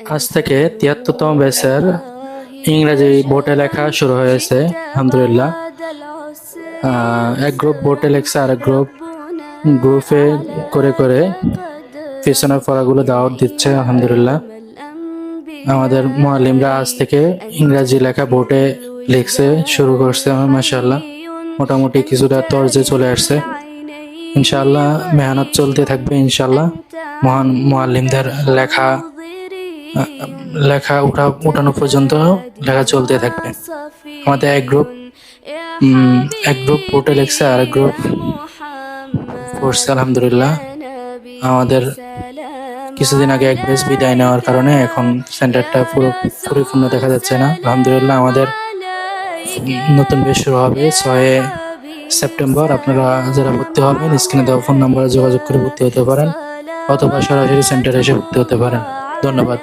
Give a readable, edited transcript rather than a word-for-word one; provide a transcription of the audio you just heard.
আজ থেকে ৭৩তম ব্যাচের ইংরেজি বোর্ডে লেখা শুরু হয়েছে। আলহামদুলিল্লাহ, এক গ্রুপ বোর্ডে লেখছে, আর এক গ্রুপে করে করে পিছনের পড়াগুলো দাওয়াত দিচ্ছে। আলহামদুলিল্লাহ, আমাদের মুআল্লিমরা আজ থেকে ইংরেজি লেখা বোর্ডে লিখছে শুরু করছে। মাশাআল্লাহ, মোটামুটি কিছুটা তর্জে চলে আসছে। ইনশাআল্লাহ মেহনত চলতে থাকবে। ইনশাআল্লাহ মহান মুআল্লিমদের লেখা লেখা উঠানো পর্যন্ত লেখা চলতে থাকবে। আমাদের এক গ্রুপ বোর্ডে লিখছে, আর এক গ্রুপ পড়ছে। আলহামদুলিল্লাহ, আমাদের কিছুদিন আগে এক ব্যাচ বিদায় নেওয়ার কারণে এখন সেন্টারটা পরিপূর্ণ দেখা যাচ্ছে না। আলহামদুলিল্লাহ, আমাদের নতুন ব্যাচ শুরু হবে 6 সেপ্টেম্বর। আপনারা যারা ভর্তি হবেন স্ক্রিনে দেওয়া ফোন নম্বরে যোগাযোগ করে ভর্তি হতে পারেন, অথবা সরাসরি সেন্টারে এসে ভর্তি হতে পারেন। ধন্যবাদ।